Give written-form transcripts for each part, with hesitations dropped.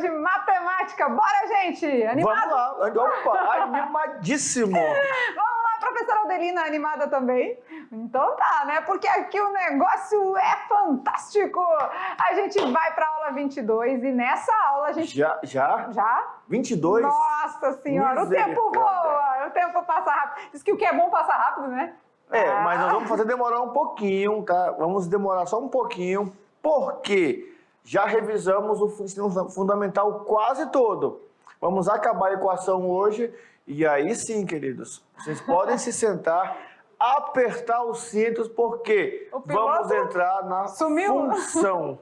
De matemática. Bora, gente! Animado? Vamos lá. Opa, animadíssimo. Vamos lá, professora Aldelina, animada também? Então tá, né? Porque aqui o negócio é fantástico. A gente vai para aula 22 e nessa aula a gente... Já? 22? Nossa senhora, o tempo voa, o tempo passa rápido. Diz que o que é bom passa rápido, né? Mas nós vamos fazer demorar um pouquinho, tá? Vamos demorar só um pouquinho, porque já revisamos o ensino fundamental quase todo. Vamos acabar a equação hoje e aí sim, queridos, vocês podem se sentar, apertar os cintos, porque vamos entrar na função.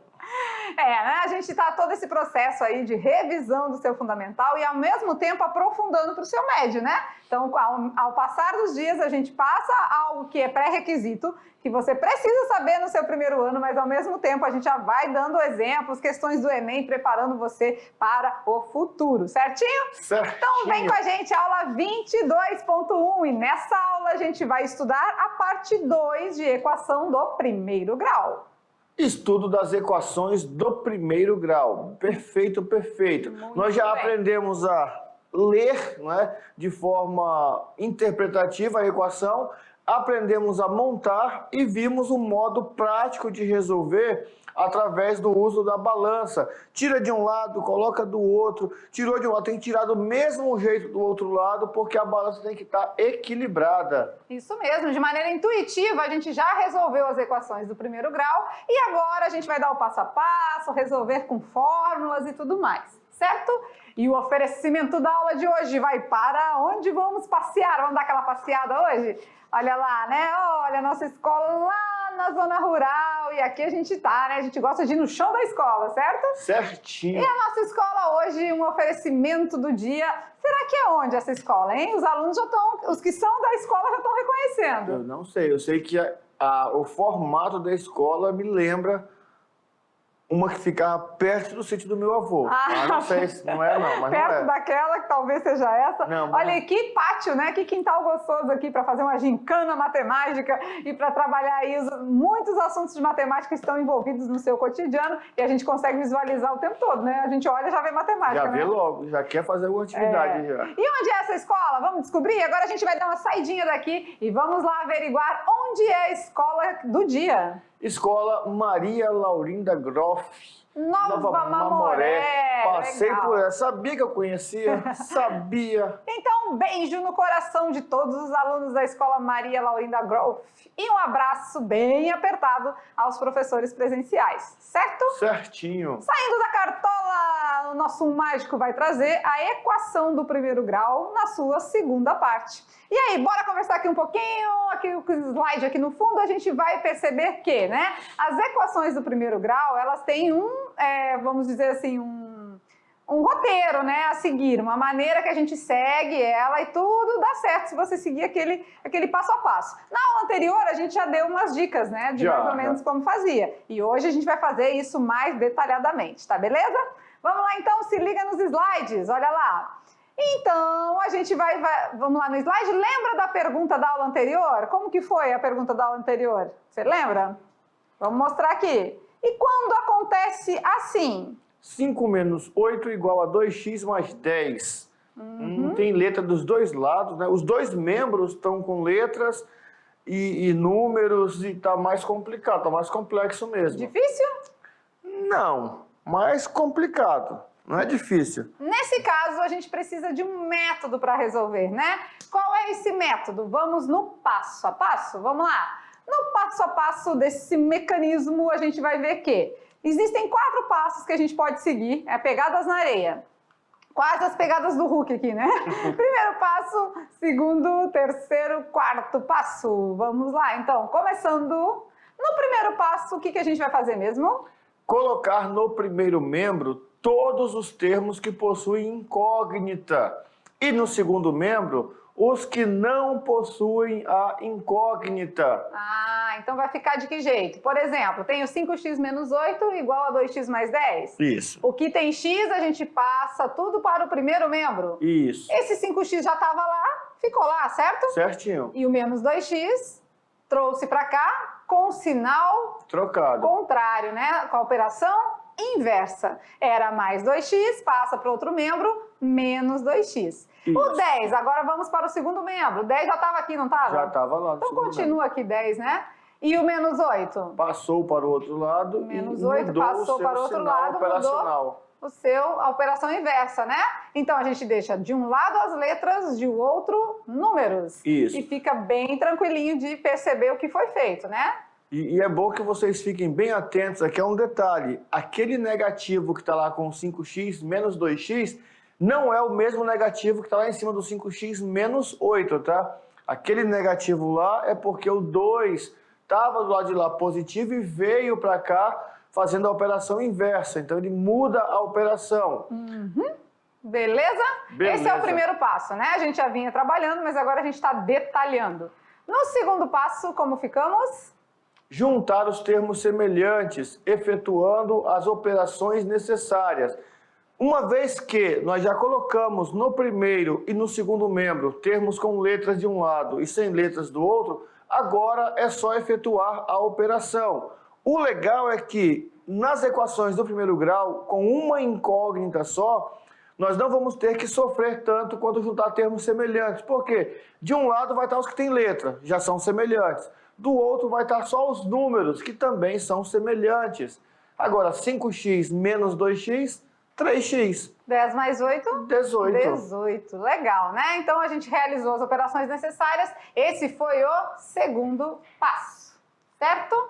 Né? A gente está todo esse processo aí de revisão do seu fundamental e ao mesmo tempo aprofundando para o seu médio, né? Então, ao passar dos dias, a gente passa algo que é pré-requisito, que você precisa saber no seu primeiro ano, mas ao mesmo tempo a gente já vai dando exemplos, questões do Enem, preparando você para o futuro, certinho? Certinho. Então vem com a gente, aula 22.1, e nessa aula a gente vai estudar a parte 2 de equação do primeiro grau. Estudo das equações do primeiro grau. Perfeito, perfeito. Nós já aprendemos a ler, né, de forma interpretativa a equação, aprendemos a montar e vimos um modo prático de resolver através do uso da balança. Tira de um lado, coloca do outro, tirou de um lado, tem que tirar do mesmo jeito do outro lado, porque a balança tem que estar equilibrada. Isso mesmo, de maneira intuitiva, a gente já resolveu as equações do primeiro grau e agora a gente vai dar o passo a passo, resolver com fórmulas e tudo mais, certo? E o oferecimento da aula de hoje vai para onde vamos passear? Vamos dar aquela passeada hoje? Olha lá, né? Olha a nossa escola lá na zona rural e aqui a gente tá, né? A gente gosta de ir no chão da escola, certo? Certinho. E a nossa escola hoje, um oferecimento do dia. Será que é onde essa escola, hein? Os alunos já estão, os que são da escola já estão reconhecendo. Eu não sei, eu sei que o formato da escola me lembra uma que ficava perto do sítio do meu avô. Não sei se não é, não, mas perto não é. daquela que talvez seja essa. Não, olha aí, que pátio, né? Que quintal gostoso aqui para fazer uma gincana matemática e para trabalhar aí muitos assuntos de matemática estão envolvidos no seu cotidiano e a gente consegue visualizar o tempo todo, né? A gente olha e já vê matemática, Já vê logo, já quer fazer alguma atividade já. E onde é essa escola? Vamos descobrir? Agora a gente vai dar uma saidinha daqui e vamos lá averiguar onde é a escola do dia. Escola Maria Laurinda Groff, Nova Mamoré. Passei legal. por ela, sabia que eu conhecia, sabia. Então, um beijo no coração de todos os alunos da Escola Maria Laurinda Groff e um abraço bem apertado aos professores presenciais, certo? Certinho. Saindo da cartola, o nosso mágico vai trazer a equação do primeiro grau na sua segunda parte. E aí, bora conversar aqui um pouquinho, aqui o slide aqui no fundo, a gente vai perceber que, né, as equações do primeiro grau, elas têm vamos dizer assim, um roteiro, né, a seguir, uma maneira que a gente segue ela e tudo dá certo se você seguir aquele passo a passo. Na aula anterior, a gente já deu umas dicas, né, de mais ou menos como fazia. E hoje a gente vai fazer isso mais detalhadamente, tá beleza? Vamos lá então, se liga nos slides, olha lá. Então, a gente vamos lá no slide. Lembra da pergunta da aula anterior? Como que foi a pergunta da aula anterior? Você lembra? Vamos mostrar aqui. E quando acontece assim? 5 menos 8 igual a 2x mais 10. Tem letra dos dois lados, né? Os dois membros estão com letras e números e tá mais complicado, tá mais complexo mesmo. Difícil? Não, mais complicado. Não é difícil. Nesse caso, a gente precisa de um método para resolver, né? Qual é esse método? Vamos no passo a passo? Vamos lá. No passo a passo desse mecanismo, a gente vai ver que existem 4 passos que a gente pode seguir. Pegadas na areia. Quase as pegadas do Hulk aqui, né? Primeiro passo, segundo, terceiro, quarto passo. Vamos lá, então. Começando no primeiro passo, o que a gente vai fazer mesmo? Colocar no primeiro membro todos os termos que possuem incógnita. E no segundo membro, os que não possuem a incógnita. Ah, então vai ficar de que jeito? Por exemplo, tenho 5x menos 8 igual a 2x mais 10. Isso. O que tem x, a gente passa tudo para o primeiro membro. Isso. Esse 5x já estava lá, ficou lá, certo? Certinho. E o menos 2x trouxe para cá com o sinal Trocado. contrário, né? Com a operação inversa. Era mais 2x, passa para outro membro, menos 2x. Isso. O 10, agora vamos para o segundo membro. O 10 já estava aqui, não estava? Já estava lá. Então continua aqui 10, né? E o menos 8? Passou para o outro lado. Menos e 8 mudou passou o seu para o outro sinal lado, operacional. mudou a operação inversa, né? Então a gente deixa de um lado as letras, de outro números. Isso. E fica bem tranquilinho de perceber o que foi feito, né? E é bom que vocês fiquem bem atentos, aqui é um detalhe, aquele negativo que está lá com 5x menos 2x, não é o mesmo negativo que está lá em cima do 5x menos 8, tá? Aquele negativo lá é porque o 2 estava do lado de lá positivo e veio para cá fazendo a operação inversa, então ele muda a operação. Beleza? Beleza. Esse é o primeiro passo, né? A gente já vinha trabalhando, mas agora a gente está detalhando. No segundo passo, como ficamos? Juntar os termos semelhantes, efetuando as operações necessárias. Uma vez que nós já colocamos no primeiro e no segundo membro termos com letras de um lado e sem letras do outro, agora é só efetuar a operação. O legal é que nas equações do primeiro grau, com uma incógnita só, nós não vamos ter que sofrer tanto quanto juntar termos semelhantes. Por quê? De um lado vai estar os que têm letra, já são semelhantes. Do outro vai estar só os números, que também são semelhantes. Agora, 5x menos 2x, 3x. 10 mais 8? 18. 18. Legal, né? Então a gente realizou as operações necessárias. Esse foi o segundo passo, certo?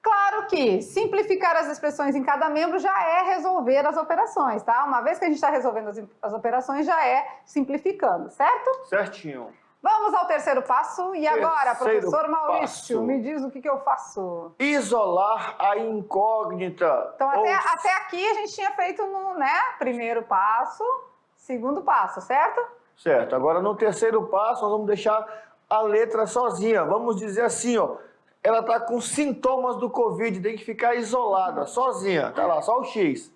Claro que simplificar as expressões em cada membro já é resolver as operações, tá? Uma vez que a gente está resolvendo as operações, já é simplificando, certo? Certinho. Vamos ao terceiro passo. E agora, Terceiro professor Maurício, passo. me diz o que eu faço. Isolar a incógnita. Então, até aqui a gente tinha feito no primeiro passo, segundo passo, certo? Certo. Agora, no terceiro passo, nós vamos deixar a letra sozinha. Vamos dizer assim, ó. Ela está com sintomas do Covid, tem que ficar isolada, sozinha. Tá lá, só o X.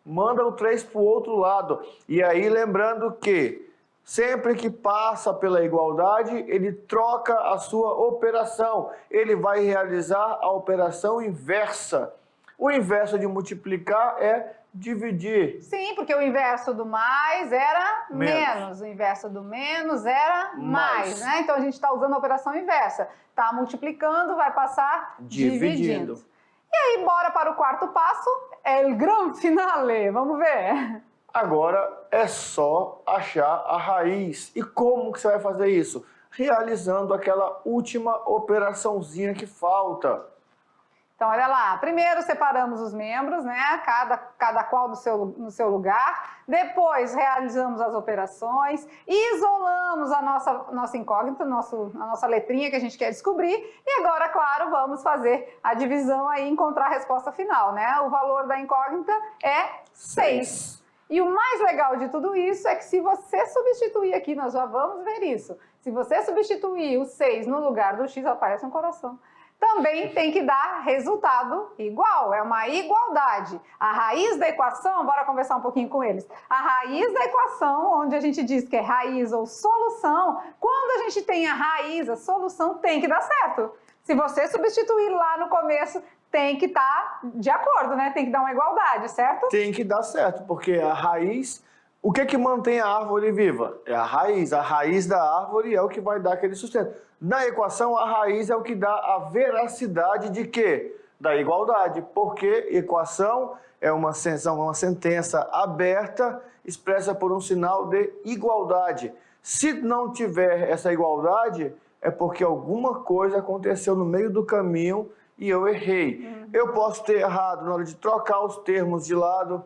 Manda o 3 para o outro lado. E aí, lembrando que sempre que passa pela igualdade, ele troca a sua operação. Ele vai realizar a operação inversa. O inverso de multiplicar é dividir. Sim, porque o inverso do mais era menos. O inverso do menos era mais, né? Então a gente está usando a operação inversa. Está multiplicando, vai passar dividindo. E aí, bora para o quarto passo, el gran finale. Vamos ver. Agora é só achar a raiz. E como que você vai fazer isso? Realizando aquela última operaçãozinha que falta. Então, olha lá. Primeiro separamos os membros, né? Cada qual no seu lugar. Depois realizamos as operações. Isolamos a nossa incógnita, a nossa letrinha que a gente quer descobrir. E agora, claro, vamos fazer a divisão aí e encontrar a resposta final, né? O valor da incógnita é 6. E o mais legal de tudo isso é que se você substituir aqui, nós já vamos ver isso. Se você substituir o 6 no lugar do x, aparece um coração. Também tem que dar resultado igual, é uma igualdade. A raiz da equação, bora conversar um pouquinho com eles. A raiz da equação, onde a gente diz que é raiz ou solução, quando a gente tem a raiz, a solução tem que dar certo. Se você substituir lá no começo, tem que estar de acordo, né? Tem que dar uma igualdade, certo? Tem que dar certo, porque a raiz... O que mantém a árvore viva? É a raiz. A raiz da árvore é o que vai dar aquele sustento. Na equação, a raiz é o que dá a veracidade de quê? Da igualdade. Porque equação é uma sentença aberta expressa por um sinal de igualdade. Se não tiver essa igualdade, é porque alguma coisa aconteceu no meio do caminho e eu errei. Eu posso ter errado na hora de trocar os termos de lado,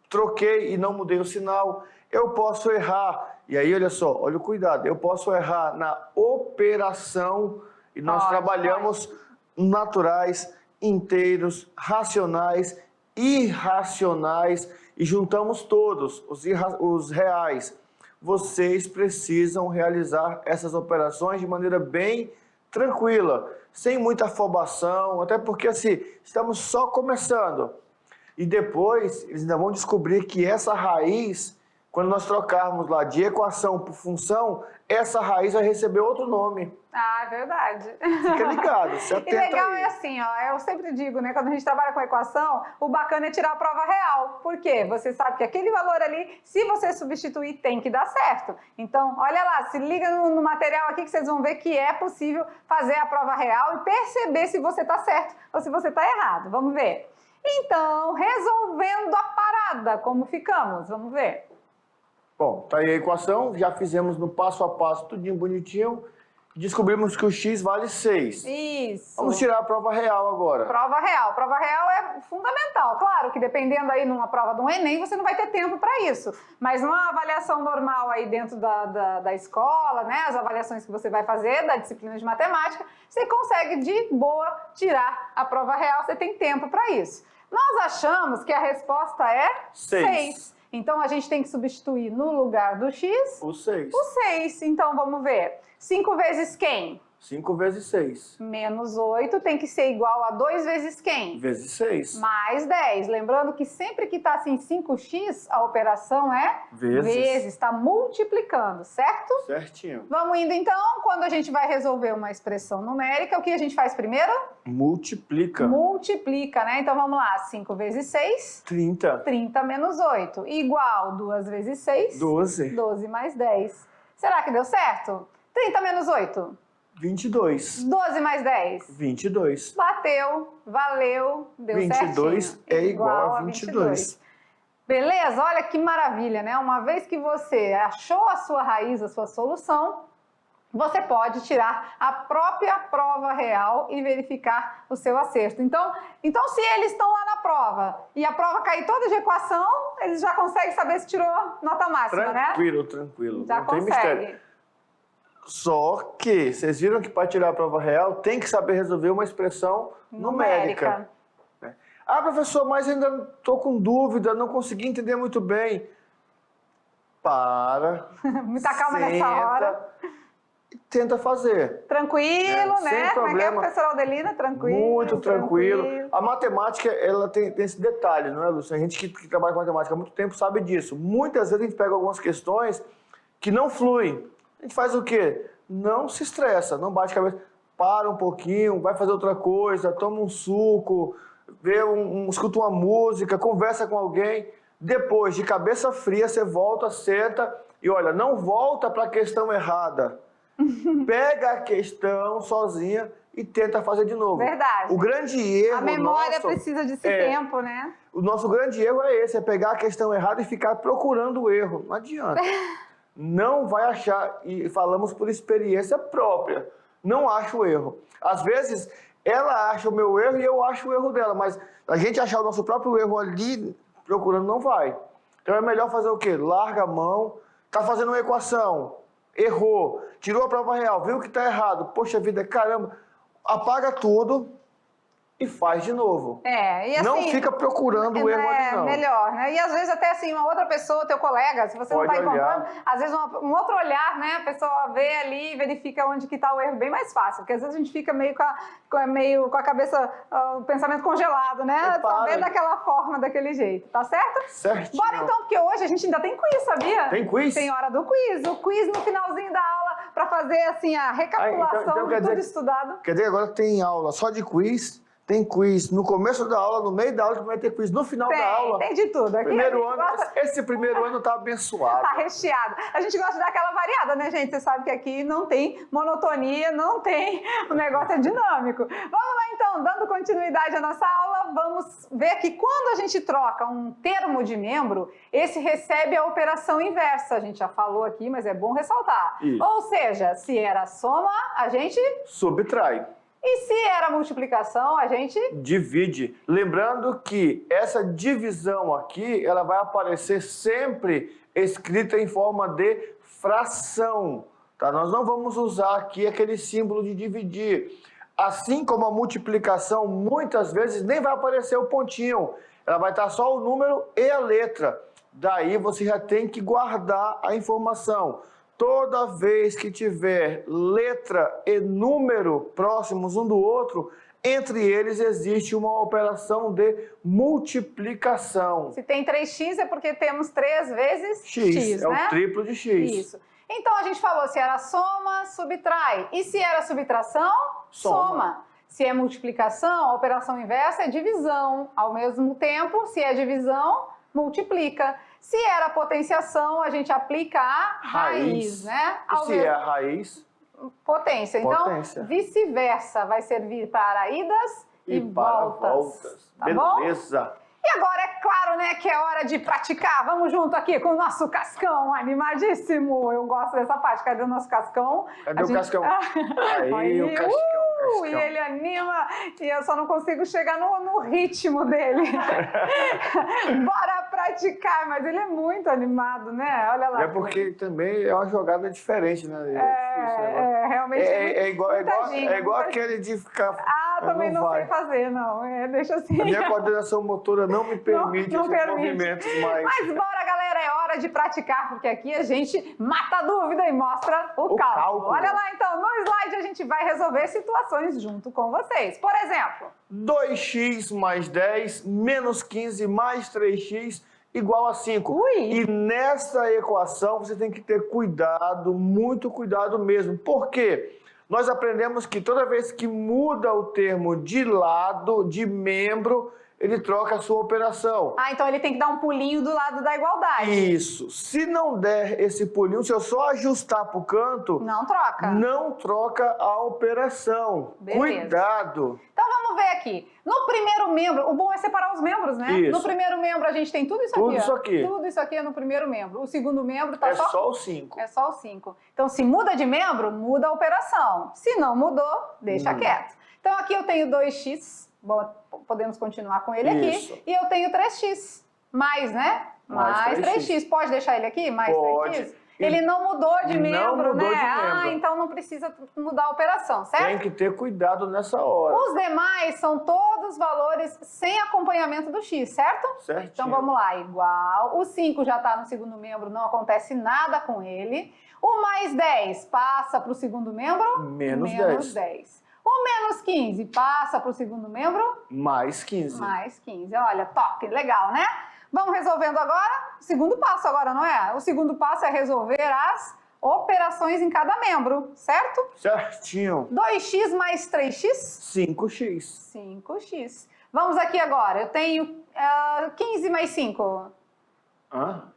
troquei e não mudei o sinal. Eu posso errar, e aí olha só, olha o cuidado, eu posso errar na operação, e nós trabalhamos naturais, inteiros, racionais, irracionais, e juntamos todos, os reais. vocês precisam realizar essas operações de maneira bem tranquila, sem muita afobação, até porque assim, estamos só começando. E depois eles ainda vão descobrir que essa raiz, quando nós trocarmos lá de equação por função, essa raiz vai receber outro nome. Ah, é verdade. Fica ligado, se atenta. E legal aí. é assim, ó, eu sempre digo, né, quando a gente trabalha com equação, o bacana é tirar a prova real. Por quê? Você sabe que aquele valor ali, se você substituir, tem que dar certo. Então, olha lá, se liga no material aqui que vocês vão ver que é possível fazer a prova real e perceber se você está certo ou se você está errado. Vamos ver. Então, resolvendo a parada, como ficamos? Vamos ver. Bom, tá aí a equação, já fizemos no passo a passo, tudinho bonitinho. Descobrimos que o x vale 6. Isso. Vamos tirar a prova real agora. Prova real. Prova real é fundamental. Claro que dependendo aí numa prova do Enem, você não vai ter tempo para isso. Mas numa avaliação normal aí dentro da escola, né, as avaliações que você vai fazer da disciplina de matemática, você consegue de boa tirar a prova real, você tem tempo para isso. Nós achamos que a resposta é 6. Então a gente tem que substituir no lugar do x o 6. O 6. Então vamos ver. 5 vezes quem? 5 vezes 6. Menos 8 tem que ser igual a 2 vezes quem? Vezes 6. Mais 10. Lembrando que sempre que está assim 5x, a operação é vezes. Está multiplicando, certo? Certinho. Vamos indo então, quando a gente vai resolver uma expressão numérica, o que a gente faz primeiro? Multiplica. Multiplica, né? Então vamos lá, 5 vezes 6? 30. 30 menos 8. Igual 2 vezes 6? 12. 12 mais 10. Será que deu certo? 30 menos 8? 22. 12 mais 10? 22. Bateu, valeu, deu 22 certinho. é igual a 22. Beleza? Olha que maravilha, né? Uma vez que você achou a sua raiz, a sua solução, você pode tirar a própria prova real e verificar o seu acerto. Então se eles estão lá na prova e a prova cair toda de equação, eles já conseguem saber se tirou nota máxima, né? Tranquilo. Já não tem consegue. mistério. Só que, vocês viram que para tirar a prova real tem que saber resolver uma expressão numérica. Ah, professor, mas ainda estou com dúvida, não consegui entender muito bem. Para. Muita calma nessa hora. E tenta fazer. Tranquilo, né? Sem problema. Como é que é, professora Aldelina? Tranquilo. Muito tranquilo. A matemática, ela tem esse detalhe, não é, Lúcia? A gente que trabalha com matemática há muito tempo sabe disso. Muitas vezes a gente pega algumas questões que não fluem. A gente faz o quê? Não se estressa, não bate a cabeça. Para um pouquinho, vai fazer outra coisa, toma um suco, escuta uma música, conversa com alguém. Depois, de cabeça fria, você volta, senta e olha, não volta para a questão errada. Pega a questão sozinha e tenta fazer de novo. Verdade. O grande erro A memória nosso precisa desse tempo, né? O nosso grande erro é esse, é pegar a questão errada e ficar procurando o erro. Não adianta. Não vai achar, e falamos por experiência própria, não acha o erro. Às vezes, ela acha o meu erro e eu acho o erro dela, mas a gente achar o nosso próprio erro ali, procurando, não vai. Então é melhor fazer o quê? Larga a mão, tá fazendo uma equação, errou, tirou a prova real, viu que tá errado, poxa vida, caramba, apaga tudo e faz de novo. E assim, não fica procurando o erro ali, não. É melhor, né? E às vezes até assim, uma outra pessoa, teu colega, se você não está encontrando, às vezes um outro olhar, né? A pessoa vê ali e verifica onde que está o erro bem mais fácil, porque às vezes a gente fica meio com a cabeça, o pensamento congelado, né? Só vendo daquela forma, daquele jeito, tá certo? Certo. Bora então, porque hoje a gente ainda tem quiz, sabia? Tem quiz? Tem hora do quiz. O quiz no finalzinho da aula para fazer assim a recapitulação de tudo estudado. Quer dizer, agora tem aula só de quiz. Tem quiz no começo da aula, no meio da aula, vai ter quiz no final da aula. Tem de tudo. Aqui esse primeiro ano tá abençoado. Tá recheado. A gente gosta de dar aquela variada, né, gente? Você sabe que aqui não tem monotonia, não tem... O negócio é dinâmico. Vamos lá, então. Dando continuidade à nossa aula, vamos ver que quando a gente troca um termo de membro, esse recebe a operação inversa. A gente já falou aqui, mas é bom ressaltar. Isso. Ou seja, se era soma, a gente... subtrai. E se era multiplicação, a gente... divide. Lembrando que essa divisão aqui, ela vai aparecer sempre escrita em forma de fração. Tá? Nós não vamos usar aqui aquele símbolo de dividir. Assim como a multiplicação, muitas vezes nem vai aparecer o pontinho. Ela vai estar só o número e a letra. Daí você já tem que guardar a informação. Toda vez que tiver letra e número próximos um do outro, entre eles existe uma operação de multiplicação. Se tem 3x é porque temos 3 vezes X, é né? o triplo de X. Isso. Então a gente falou se era soma, subtrai. E se era subtração, soma. Se é multiplicação, a operação inversa é divisão. Ao mesmo tempo, se é divisão, multiplica. Se era potenciação, a gente aplica a raiz, né? E se é a raiz? Potência. Então, Potência. vice-versa vai servir para idas e voltas. Tá Beleza. Bom? E agora é claro, né, que é hora de praticar. Vamos junto aqui com o nosso Cascão, animadíssimo. Eu gosto dessa parte. Cadê o nosso Cascão? Cadê o Cascão? Aí, o Cascão. E ele anima, e eu só não consigo chegar no ritmo dele. Bora praticar, mas ele é muito animado, né? Olha lá. É porque também é uma jogada diferente, né? Realmente. É igual aquele de ficar. Também não sei fazer, não. Deixa assim. A minha coordenação motora não me permite esses movimentos mais. Mas bora, galera, é hora de praticar, porque aqui a gente mata a dúvida e mostra o cálculo. Olha lá, então, no slide a gente vai resolver situações junto com vocês. Por exemplo, 2x mais 10 menos 15 mais 3x igual a 5. Ui. E nessa equação você tem que ter cuidado, muito cuidado mesmo. Por quê? Nós aprendemos que toda vez que muda o termo de lado, de membro, ele troca a sua operação. então ele tem que dar um pulinho do lado da igualdade. Isso. Se não der esse pulinho, se eu só ajustar para o canto... Não troca. Não troca a operação. Beleza. Cuidado. Então vamos ver aqui. No primeiro membro, o bom é separar os membros, né? Isso. No primeiro membro a gente tem tudo isso aqui. Tudo isso aqui. Tudo isso aqui é no primeiro membro. O segundo membro tá só o 5. É só o 5. Então se muda de membro, muda a operação. Se não mudou, deixa quieto. Então aqui eu tenho 2x. Bom, podemos continuar com ele aqui. E eu tenho 3x. Mais, né? Mais 3x. Pode deixar ele aqui? Mais 3x? Ele não mudou de membro, né? Então não precisa mudar a operação, certo? Tem que ter cuidado nessa hora. Os demais são todos valores sem acompanhamento do x, certo? Certinho. Então vamos lá, igual. O 5 já está no segundo membro, não acontece nada com ele. O mais 10 passa para o segundo membro? Menos 10. O menos 15 passa para o segundo membro? Mais 15. Mais 15. Olha, top, legal, né? Vamos resolvendo agora o segundo passo agora, não é? O segundo passo é resolver as operações em cada membro, certo? Certinho. 2x mais 3x? 5x. 5x. Vamos aqui agora. Eu tenho 15 mais 5.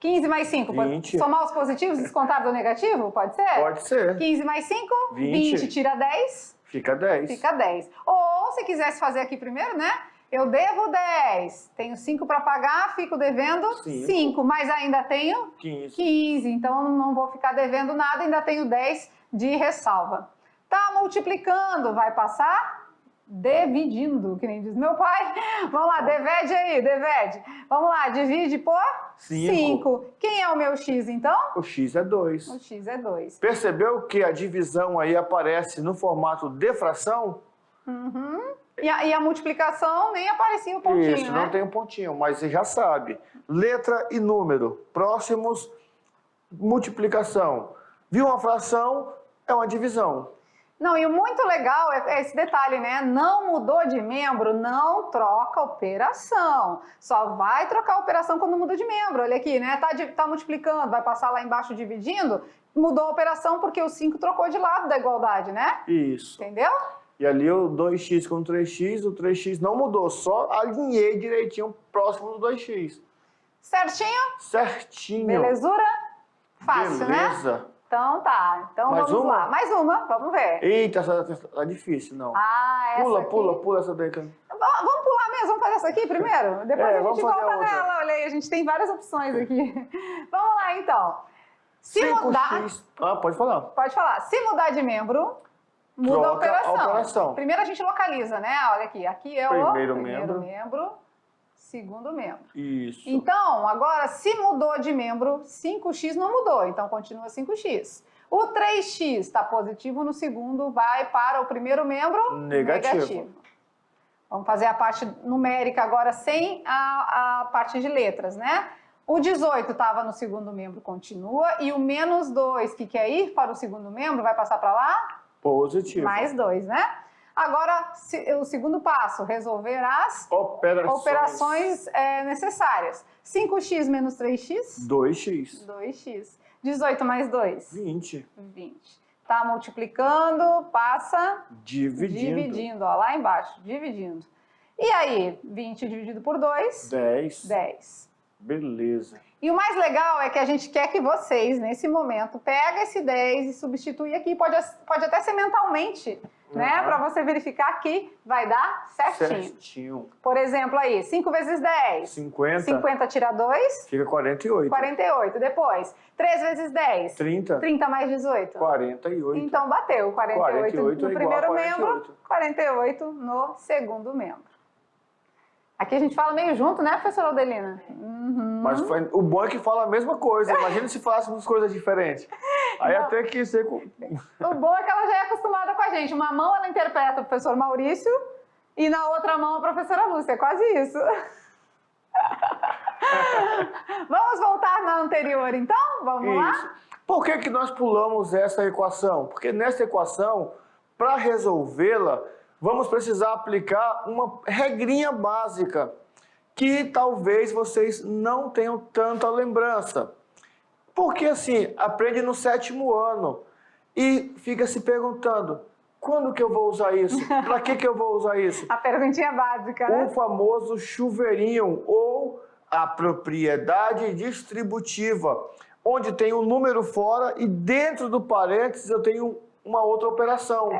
15 mais 5. 20. Somar os positivos e descontar do negativo? Pode ser? Pode ser. 15 mais 5? 20. 20 tira 10? Fica 10. Fica 10. Ou, se quisesse fazer aqui primeiro, né? Eu devo 10. Tenho 5 para pagar, fico devendo 5. Mas ainda tenho 15. Então, não vou ficar devendo nada, ainda tenho 10 de ressalva. Tá multiplicando, vai passar dividindo, que nem diz meu pai. Vamos lá, divide aí, divide. Vamos lá, divide por 5. Quem é o meu x, então? O x é 2. O x é 2. Percebeu que a divisão aí aparece no formato de fração? E a multiplicação nem aparecia o pontinho, Isso, né? não tem um pontinho, mas você já sabe. Letra e número próximos, multiplicação. Viu uma fração, é uma divisão. Não, e o muito legal é esse detalhe, né? Não mudou de membro, não troca operação. Só vai trocar a operação quando muda de membro. Olha aqui, né? Tá multiplicando, vai passar lá embaixo dividindo, mudou a operação porque o 5 trocou de lado da igualdade, né? Isso. Entendeu? E ali o 2x com 3x, o 3x não mudou, só alinhei direitinho próximo do 2x. Certinho? Certinho. Belezura? Fácil, Beleza. né? Então tá. Então Mais vamos uma? lá. Mais uma, vamos ver. Eita, essa tá difícil, não. Essa aqui. Pula essa daí. Vamos pular mesmo, vamos fazer essa aqui primeiro? Depois a gente volta nela. Olha aí, a gente tem várias opções aqui. Vamos lá, então. Se 5x. mudar... Pode falar. Pode falar. Se mudar de membro, muda a operação. Primeiro a gente localiza, né? Olha aqui. Aqui é o primeiro membro, segundo membro. Isso. Então, agora, se mudou de membro, 5x não mudou. Então, continua 5x. O 3x está positivo no segundo, vai para o primeiro membro negativo. Vamos fazer a parte numérica agora sem a parte de letras, né? O 18 estava no segundo membro, continua. E o menos 2, que quer ir para o segundo membro, vai passar para lá? Positivo. Mais 2, né? Agora, o segundo passo, resolver as operações necessárias. 5x menos 3x? 2x. 2x. 18 mais 2? 20. 20. Tá multiplicando, passa dividindo. Ó, lá embaixo, dividindo. E aí, 20 dividido por 2? 10. 10. Beleza. E o mais legal é que a gente quer que vocês, nesse momento, peguem esse 10 e substituem aqui. Pode até ser mentalmente, né? Para você verificar que vai dar certinho. Por exemplo, aí, 5 vezes 10. 50. 50 tira 2. Fica 48. 48. Depois, 3 vezes 10. 30. 30 mais 18. 48. Então, bateu. 48 no primeiro membro, 48 no segundo membro. Aqui a gente fala meio junto, né, professora Adelina? Uhum. Mas o bom é que fala a mesma coisa. Imagina se falassemos coisas diferentes. Aí até que ser... O bom é que ela já é acostumada com a gente. Uma mão ela interpreta o professor Maurício e na outra mão a professora Lúcia. É quase isso. Vamos voltar na anterior, então? Vamos lá? Por que nós pulamos essa equação? Porque nessa equação, para resolvê-la, vamos precisar aplicar uma regrinha básica que talvez vocês não tenham tanta lembrança. Porque assim, aprende no 7º ano e fica se perguntando, quando que eu vou usar isso? Para que eu vou usar isso? A perguntinha básica, né? O famoso chuveirinho ou a propriedade distributiva, onde tem um número fora e dentro do parênteses eu tenho uma outra operação.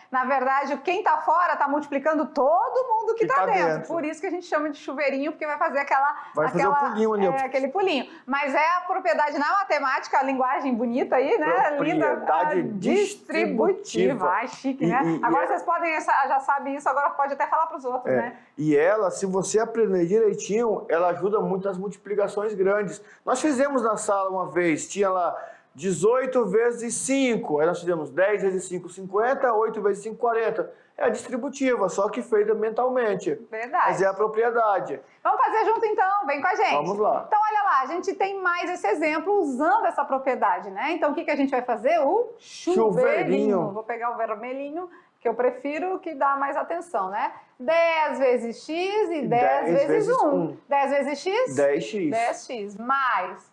Na verdade, quem está fora está multiplicando todo mundo que está dentro. Por isso que a gente chama de chuveirinho, porque vai fazer fazer o pulinho ali. Aquele pulinho. Mas é a propriedade na matemática, a linguagem bonita aí, né? Propriedade distributiva. Ai, chique, né? Agora vocês podem, já sabem isso, agora pode até falar para os outros, né? E ela, se você aprender direitinho, ela ajuda muito nas multiplicações grandes. Nós fizemos na sala uma vez, tinha lá 18 vezes 5, aí nós fizemos 10 vezes 5, 50, 8 vezes 5, 40. É a distributiva, só que feita mentalmente. Verdade. Mas é a propriedade. Vamos fazer junto então, vem com a gente. Vamos lá. Então olha lá, a gente tem mais esse exemplo usando essa propriedade, né? Então o que a gente vai fazer? O chuveirinho. Vou pegar o vermelhinho, que eu prefiro, que dá mais atenção, né? 10 vezes x e 10 vezes 1. 10 vezes x? 10x. 10x, mais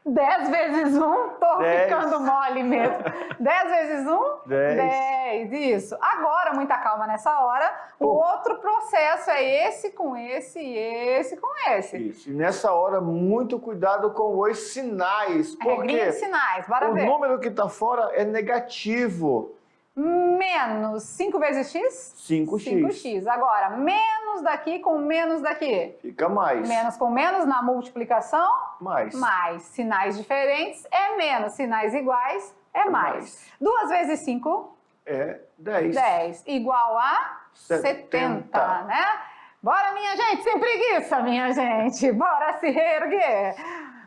10 vezes 1, tô 10. ficando mole mesmo. 10 vezes 1? 10. Isso. Agora, muita calma nessa hora. O outro processo é esse com esse e esse com esse. Isso. E nessa hora, muito cuidado com os sinais. Regrinha de sinais, bora ver. O número que está fora é negativo. Menos 5 vezes x? 5x. 5x. Agora, menos daqui com menos daqui. Fica mais. Menos com menos na multiplicação? Mais. Mais. Sinais diferentes é menos. Sinais iguais é mais. 2 vezes 5? É 10. 10. Igual a 70, né? Bora, minha gente, sem preguiça, minha gente. Bora se reerguer.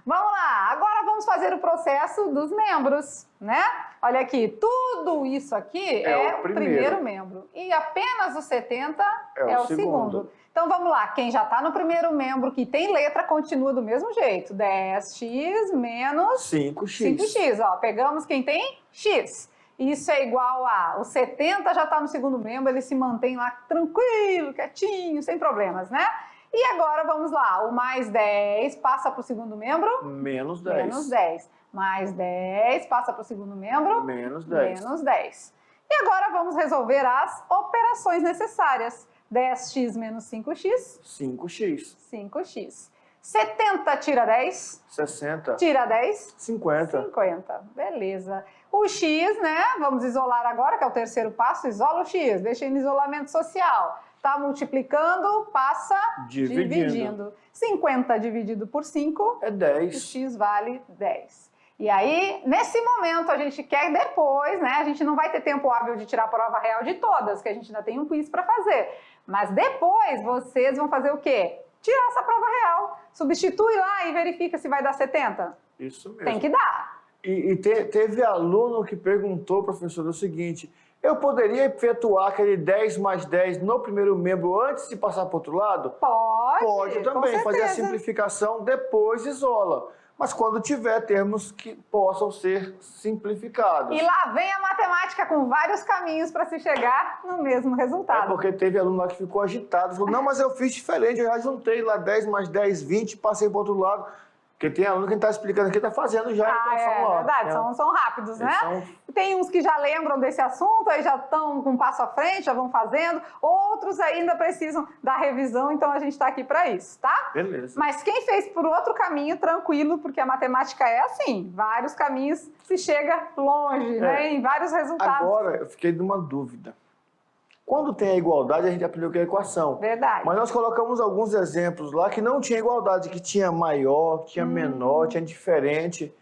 Vamos lá. Agora vamos fazer o processo dos membros, né? Olha aqui, tudo isso aqui é o primeiro membro. E apenas o 70 é o segundo. Então vamos lá, quem já está no primeiro membro, que tem letra, continua do mesmo jeito. 10x menos 5x. 5x, ó. Pegamos quem tem x. Isso é igual a... O 70 já está no segundo membro, ele se mantém lá tranquilo, quietinho, sem problemas, né? E agora vamos lá, o mais 10 passa para o segundo membro? Menos 10. Menos 10. Mais 10 passa para o segundo membro? Menos 10. Menos 10. E agora vamos resolver as operações necessárias. 10x menos 5x? 5x. 5x. 70 tira 10? 60. Tira 10? 50. 50. Beleza. O x, né? Vamos isolar agora, que é o terceiro passo. Isola o x, deixa em isolamento social. Está multiplicando, passa dividindo. 50 dividido por 5 é 10. O x vale 10. E aí, nesse momento, a gente quer depois, né? A gente não vai ter tempo hábil de tirar a prova real de todas, que a gente ainda tem um quiz para fazer. Mas depois, vocês vão fazer o quê? Tirar essa prova real. Substitui lá e verifica se vai dar 70. Isso mesmo. Tem que dar. E teve aluno que perguntou, professor, o seguinte... Eu poderia efetuar aquele 10 mais 10 no primeiro membro antes de passar para o outro lado? Pode. Pode também, fazer a simplificação, depois isola. Mas quando tiver termos que possam ser simplificados. E lá vem a matemática com vários caminhos para se chegar no mesmo resultado. É porque teve aluno lá que ficou agitado, falou, não, mas eu fiz diferente, eu já juntei lá 10 mais 10, 20, passei para o outro lado. Porque tem aluno que está explicando aqui, está fazendo já a equação lá. Verdade, são rápidos, né? Tem uns que já lembram desse assunto, aí já estão com um passo à frente, já vão fazendo. Outros ainda precisam da revisão, então a gente está aqui para isso, tá? Beleza. Mas quem fez por outro caminho, tranquilo, porque a matemática é assim, vários caminhos se chega longe, né? Em vários resultados. Agora, eu fiquei numa dúvida. Quando tem a igualdade, a gente aprendeu que é a equação. Verdade. Mas nós colocamos alguns exemplos lá que não tinha igualdade, que tinha maior, que tinha menor, tinha diferente.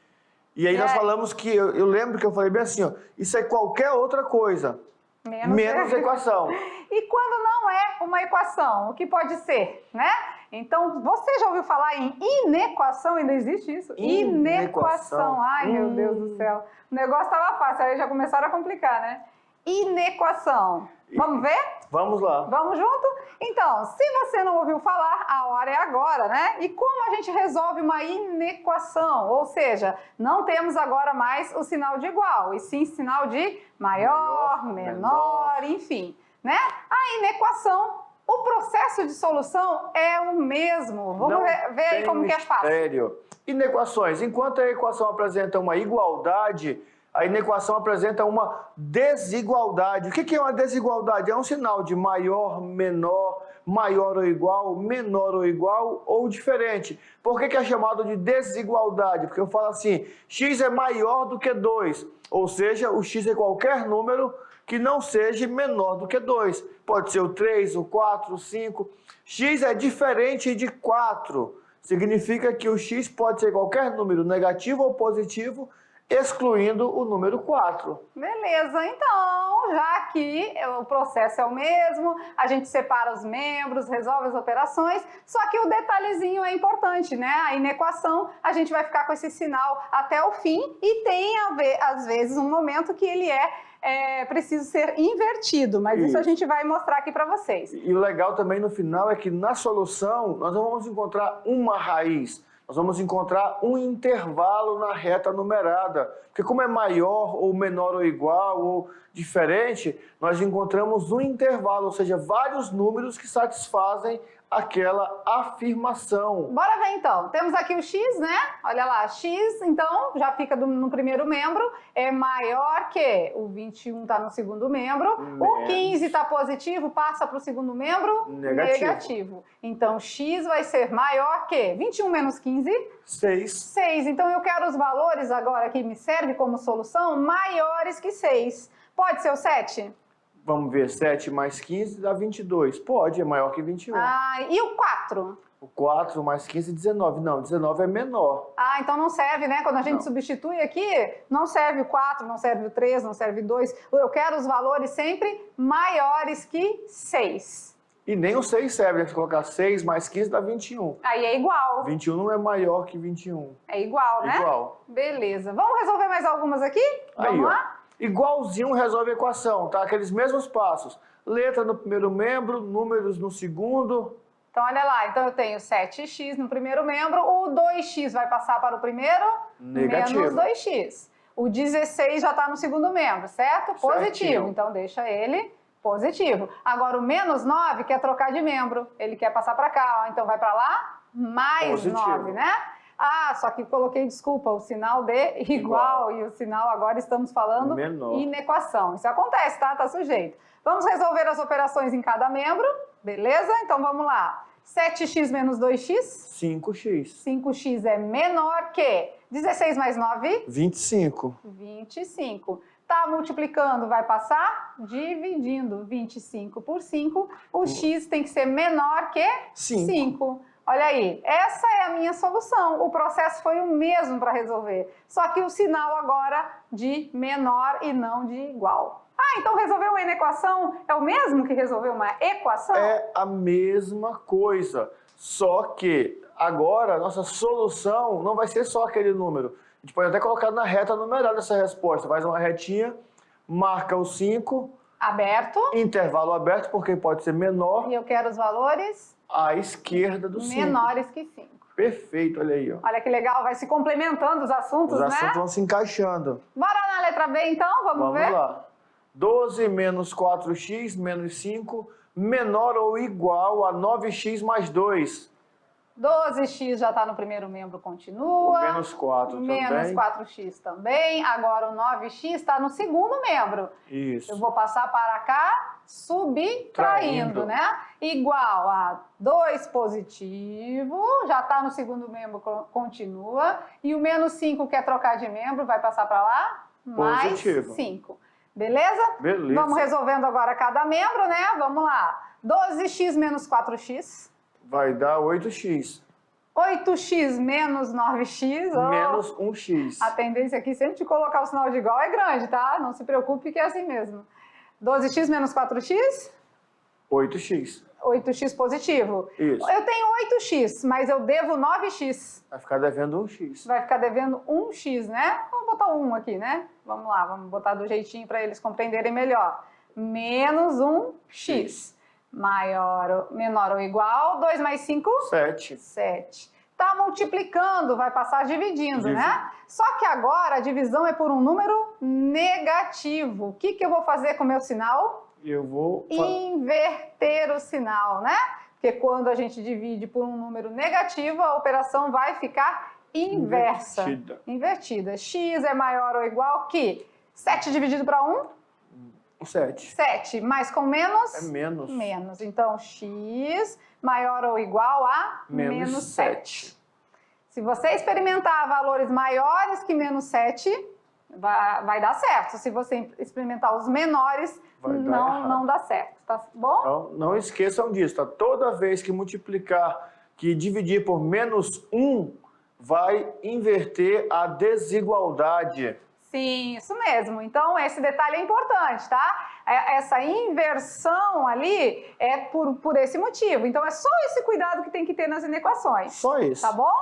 E aí nós falamos que, eu lembro que eu falei bem assim, ó, isso é qualquer outra coisa, menos equação. E quando não é uma equação, o que pode ser, né? Então, você já ouviu falar em inequação? Ainda existe isso? Inequação. Ai, meu Deus do céu. O negócio estava fácil, aí já começaram a complicar, né? Inequação. Vamos ver? Vamos lá. Vamos junto? Então, se você não ouviu falar, a hora é agora, né? E como a gente resolve uma inequação? Ou seja, não temos agora mais o sinal de igual, e sim sinal de maior, menor, enfim, né? A inequação, o processo de solução é o mesmo. Vamos ver aí como que é fácil. Inequações. Enquanto a equação apresenta uma igualdade, a inequação apresenta uma desigualdade. O que é uma desigualdade? É um sinal de maior, menor, maior ou igual, menor ou igual ou diferente. Por que é chamado de desigualdade? Porque eu falo assim, x é maior do que 2, ou seja, o x é qualquer número que não seja menor do que 2. Pode ser o 3, o 4, o 5. X é diferente de 4. Significa que o x pode ser qualquer número negativo ou positivo, excluindo o número 4. Beleza, então, já que o processo é o mesmo, a gente separa os membros, resolve as operações, só que o detalhezinho é importante, né? A inequação, a gente vai ficar com esse sinal até o fim e tem, às vezes, um momento que ele preciso ser invertido, mas isso a gente vai mostrar aqui para vocês. E o legal também no final é que na solução nós não vamos encontrar uma raiz, nós vamos encontrar um intervalo na reta numerada. Porque como é maior ou menor ou igual ou diferente, nós encontramos um intervalo, ou seja, vários números que satisfazem aquela afirmação. Bora ver então. Temos aqui o x, né? Olha lá, x, então, já fica no primeiro membro, é maior que o 21 está no segundo membro, o 15 está positivo, passa para o segundo membro negativo. Então, x vai ser maior que 21 menos 15? 6. 6. Então, eu quero os valores agora que me servem como solução maiores que 6. Pode ser o 7? Vamos ver, 7 mais 15 dá 22. Pode, é maior que 21. Ah, e o 4? O 4 mais 15 é 19. Não, 19 é menor. Ah, então não serve, né? Quando a gente substitui aqui, não serve o 4, não serve o 3, não serve o 2. Eu quero os valores sempre maiores que 6. E nem o 6 serve, se colocar 6 mais 15 dá 21. Aí é igual. 21 não é maior que 21. É igual, né? Igual. Beleza. Vamos resolver mais algumas aqui? Vamos lá? Igualzinho resolve a equação, tá? Aqueles mesmos passos. Letra no primeiro membro, números no segundo. Então, olha lá. Então, eu tenho 7x no primeiro membro. O 2x vai passar para o primeiro? Negativo. Menos 2x. O 16 já está no segundo membro, certo? Positivo. Certinho. Então, deixa ele positivo. Agora, o menos 9 quer trocar de membro. Ele quer passar para cá. Ó. Então, vai para lá, mais positivo. 9, né? Ah, só que coloquei, desculpa, o sinal de igual e o sinal agora estamos falando menor. Inequação. Isso acontece, tá? Tá sujeito. Vamos resolver as operações em cada membro, beleza? Então vamos lá. 7x menos 2x? 5x. 5x é menor que 16 mais 9? 25. 25. Tá multiplicando, vai passar dividindo 25 por 5. O x tem que ser menor que 5. Olha aí, essa é a minha solução. O processo foi o mesmo para resolver, só que o sinal agora de menor e não de igual. Ah, então resolver uma inequação é o mesmo que resolver uma equação? É a mesma coisa, só que agora a nossa solução não vai ser só aquele número. A gente pode até colocar na reta numerada essa resposta, faz uma retinha, marca o 5. Aberto. Intervalo aberto, porque pode ser menor. E eu quero os valores À esquerda do 5. menores que 5. Perfeito, olha aí, ó. Olha que legal, vai se complementando os assuntos, Os né? assuntos vão se encaixando. Bora na letra B, então? Vamos ver? Lá. 12 menos 4x menos 5 menor ou igual a 9x mais 2. 12x já está no primeiro membro, continua. O menos 4 também. Menos 4x também. Agora o 9x está no segundo membro. Isso. Eu vou passar para cá, subtraindo, né? Igual a 2 positivo, já está no segundo membro, continua. E o menos 5 quer trocar de membro, vai passar para lá, Positivo. mais 5. Beleza? Beleza. Vamos resolvendo agora cada membro, né? Vamos lá. 12x menos 4x. Vai dar 8x. 8x menos 9x. Menos 1x. A tendência aqui sempre de colocar o sinal de igual é grande, tá? Não se preocupe que é assim mesmo. 12x menos 4x? 8x. 8x positivo. Isso. Eu tenho 8x, mas eu devo 9x. Vai ficar devendo 1x. Vai ficar devendo 1x, né? Vamos botar 1 aqui, né? Vamos lá, vamos botar do jeitinho para eles compreenderem melhor. Menos 1x. Menor ou igual, 2 mais 5? 7. 7. Tá multiplicando, vai passar dividindo, né? Só que agora a divisão é por um número negativo. O que eu vou fazer com o meu sinal? Eu vou... Inverter o sinal, né? Porque quando a gente divide por um número negativo, a operação vai ficar inversa. Invertida. X é maior ou igual que 7 dividido para 1? 7. 7, mas com menos? É menos. Menos. Então, x maior ou igual a menos 7. Se você experimentar valores maiores que menos 7, vai dar certo. Se você experimentar os menores, não dá certo. Tá bom? Então, não esqueçam disso. Tá? Toda vez que multiplicar, que dividir por menos 1, vai inverter a desigualdade. Sim, isso mesmo. Então, esse detalhe é importante, tá? Essa inversão ali é por esse motivo. Então, é só esse cuidado que tem que ter nas inequações. Só isso. Tá bom?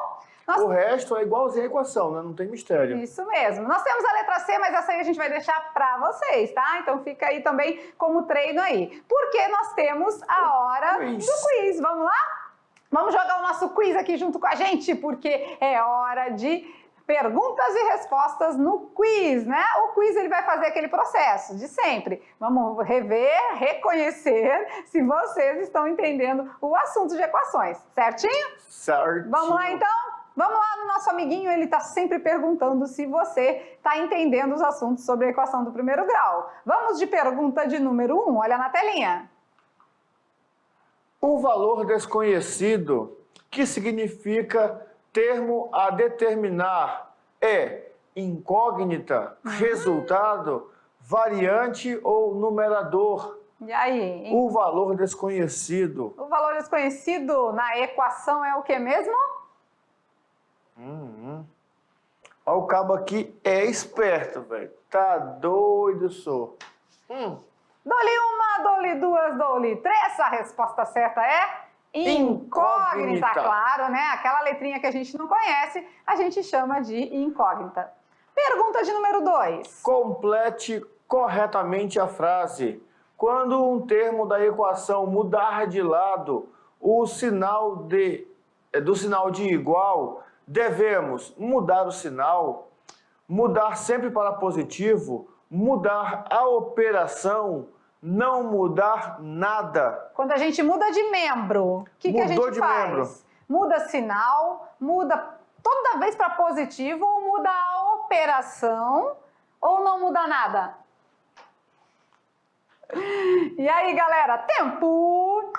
O resto é igualzinho a equação, né? Não tem mistério. Isso mesmo. Nós temos a letra C, mas essa aí a gente vai deixar para vocês, tá? Então, fica aí também como treino aí. Porque nós temos a hora do quiz. Vamos lá? Vamos jogar o nosso quiz aqui junto com a gente, porque é hora de perguntas e respostas no quiz, né? O quiz ele vai fazer aquele processo de sempre. Vamos rever, reconhecer se vocês estão entendendo o assunto de equações, certinho? Certinho. Vamos lá então? Vamos lá no nosso amiguinho, ele está sempre perguntando se você está entendendo os assuntos sobre a equação do primeiro grau. Vamos de pergunta de número 1, olha na telinha. O valor desconhecido, que significa termo a determinar, é incógnita, resultado, variante ou numerador? E aí? Hein? O valor desconhecido. O valor desconhecido na equação é o que mesmo? Olha, o cabo aqui é esperto, velho. Tá doido, sou. Dou-lhe uma, dou-lhe duas, dou-lhe três. A resposta certa é incógnita, claro, né? Aquela letrinha que a gente não conhece, a gente chama de incógnita. Pergunta de número 2. Complete corretamente a frase. Quando um termo da equação mudar de lado, do sinal de igual, devemos mudar o sinal, mudar sempre para positivo, mudar a operação, não mudar nada. Quando a gente muda de membro, o que a gente faz? Membro. Muda sinal, muda toda vez para positivo, ou muda a operação, ou não muda nada? E aí, galera, tempo!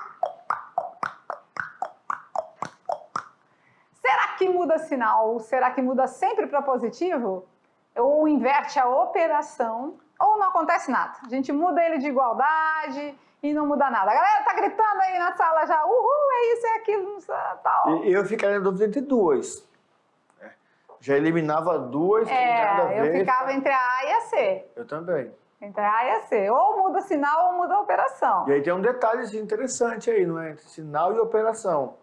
Será que muda sinal? Será que muda sempre para positivo? Ou inverte a operação? Ou não acontece nada? A gente muda ele de igualdade e não muda nada. A galera tá gritando aí na sala já, uhul, é isso, é aquilo, tal. Eu ficaria em dúvida entre duas. Já eliminava duas. Eu ficava entre a A e a C. Eu também. Entre a A e a C. Ou muda sinal ou muda a operação. E aí tem um detalhezinho interessante aí, não é? Entre sinal e operação.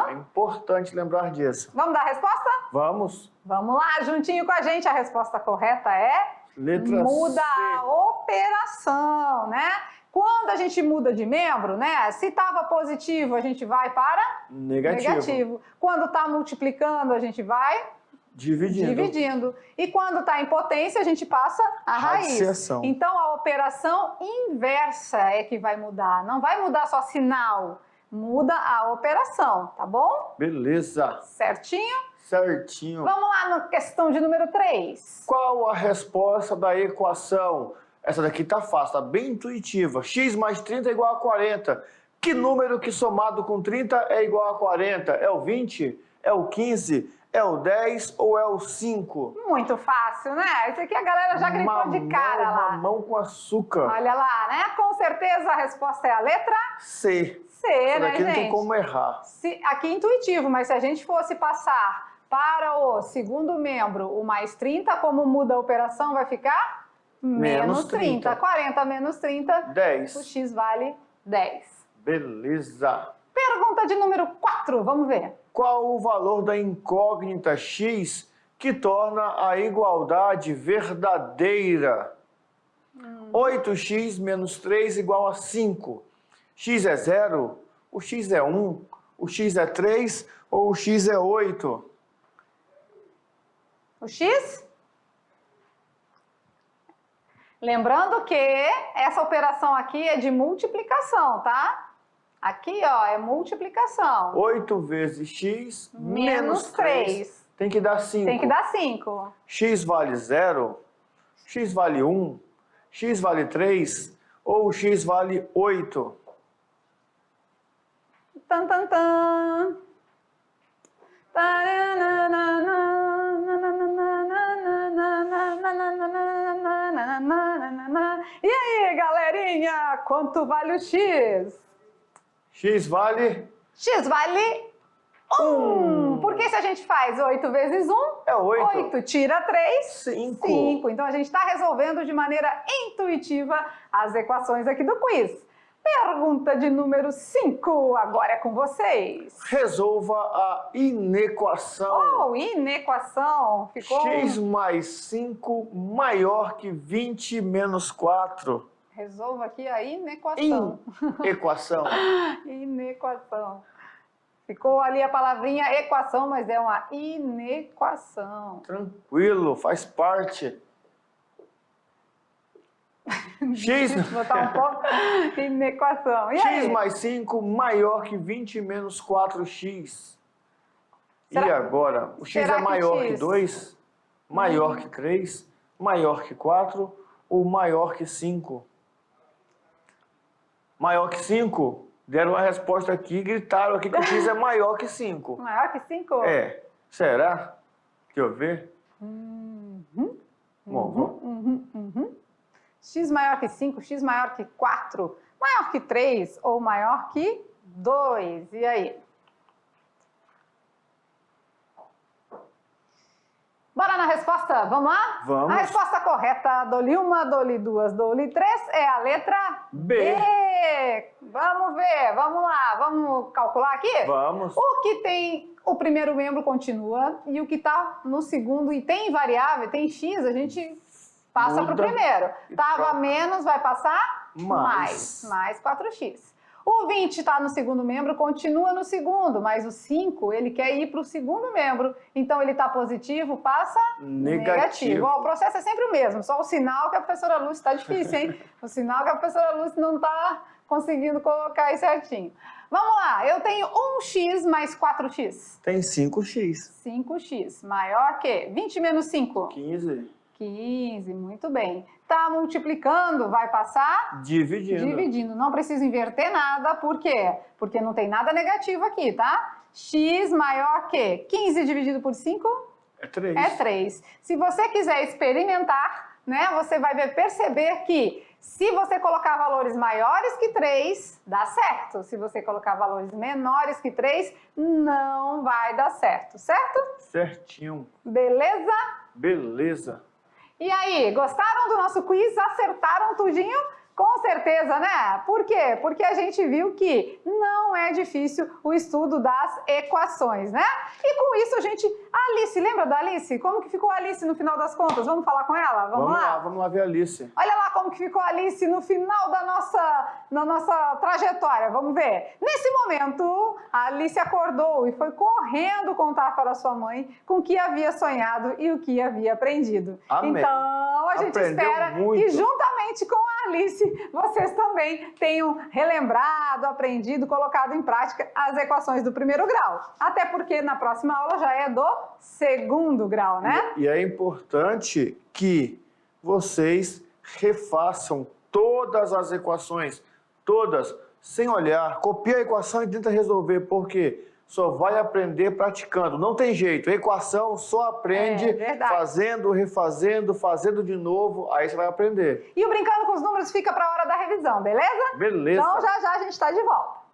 É importante lembrar disso. Vamos dar a resposta? Vamos. Vamos lá, juntinho com a gente. A resposta correta é Letra muda C. a operação, né? Quando a gente muda de membro, né? Se estava positivo, a gente vai para negativo. Quando está multiplicando, a gente vai dividindo. E quando está em potência, a gente passa a raiz. Radiciação. Então, a operação inversa é que vai mudar. Não vai mudar só sinal, muda a operação, tá bom? Beleza. Certinho? Certinho. Vamos lá na questão de número 3. Qual a resposta da equação? Essa daqui tá fácil, tá bem intuitiva. X mais 30 é igual a 40. Que número que somado com 30 é igual a 40? É o 20? É o 15? É o 10 ou é o 5? Muito fácil, né? Isso aqui a galera já gritou de cara lá. Mamão com açúcar. Olha lá, né? Com certeza a resposta é a letra C. C, Essa né, daqui gente? não tem como errar. Aqui é intuitivo, mas se a gente fosse passar para o segundo membro o mais 30, como muda a operação, vai ficar menos 30. 40 menos 30, 10. o X vale 10. Beleza. Pergunta de número 4, vamos ver. Qual o valor da incógnita X que torna a igualdade verdadeira? 8x menos 3 igual a 5. X é 0? O X é 1? O X é 3? Ou o X é 8? O X? Lembrando que essa operação aqui é de multiplicação, tá? Aqui, ó, é multiplicação. 8 vezes x menos 3. Tem que dar 5. Tem que dar 5. X vale 0? X vale 1? X vale 3? Ou x vale 8? Tan, tan, tan. E aí, galerinha, quanto vale o X? X vale? X vale 1. Porque se a gente faz 8 vezes 1, é 8. 8 tira 3, 5. 5. Então a gente está resolvendo de maneira intuitiva as equações aqui do quiz. Pergunta de número 5, agora é com vocês. Resolva a inequação. Oh, inequação. Ficou... X mais 5 maior que 20 menos 4. Resolva aqui a inequação. Equação. Inequação. Ficou ali a palavrinha equação, mas é uma inequação. Tranquilo, faz parte. X, botar um pouco inequação. E X aí? mais 5 maior que 20 menos 4x. Será... E agora? O X Será é maior que que 2, maior que 3, maior que 4 ou maior que 5? Maior que 5? Deram a resposta aqui e gritaram aqui que o X é maior que 5. Maior que 5? É. Será? Deixa eu ver. Bom, X maior que 5, X maior que 4, maior que 3 ou maior que 2. E aí? Bora na resposta? Vamos lá? Vamos. A resposta correta, dou-lhe uma, dou-lhe duas, dou-lhe três, é a letra B. Vamos ver, vamos lá, vamos calcular aqui? Vamos. O que tem o primeiro membro continua e o que está no segundo e tem variável, tem X, a gente passa para o primeiro. Tava menos, vai passar mais 4x. O 20 está no segundo membro, continua no segundo, mas o 5, ele quer ir para o segundo membro. Então, ele está positivo, passa negativo. Ó, o processo é sempre o mesmo, só o sinal que a professora Lúcia está difícil, hein? O sinal que a professora Lúcia não está conseguindo colocar aí certinho. Vamos lá, eu tenho 1x mais 4x. Tem 5x. 5x, maior que 20 menos 5. 15, muito bem. Tá multiplicando, vai passar? Dividindo. Não precisa inverter nada, por quê? Porque não tem nada negativo aqui, tá? X maior que 15 dividido por 5? É 3. É 3. Se você quiser experimentar, né, você vai perceber que se você colocar valores maiores que 3, dá certo. Se você colocar valores menores que 3, não vai dar certo, certo? Certinho. Beleza? Beleza. E aí, gostaram do nosso quiz? Acertaram tudinho? Com certeza, né? Por quê? Porque a gente viu que não é difícil o estudo das equações, né? E com isso a gente... Alice, lembra da Alice? Como que ficou a Alice no final das contas? Vamos falar com ela? Vamos lá? Vamos lá ver a Alice. Olha lá como que ficou a Alice no final da nossa trajetória. Vamos ver. Nesse momento, a Alice acordou e foi correndo contar para sua mãe com o que havia sonhado e o que havia aprendido. Amém. Então, a gente Aprendeu espera muito. que juntamente com a Alice, vocês também tenham relembrado, aprendido, colocado em prática as equações do primeiro grau. Até porque na próxima aula já é do segundo grau, né? E é importante que vocês refaçam todas as equações, todas, sem olhar. Copia a equação e tenta resolver, porque só vai aprender praticando. Não tem jeito, equação só aprende fazendo, refazendo, fazendo de novo, aí você vai aprender. E o Brincando com os Números fica para a hora da revisão, beleza? Beleza. Então já já a gente está de volta.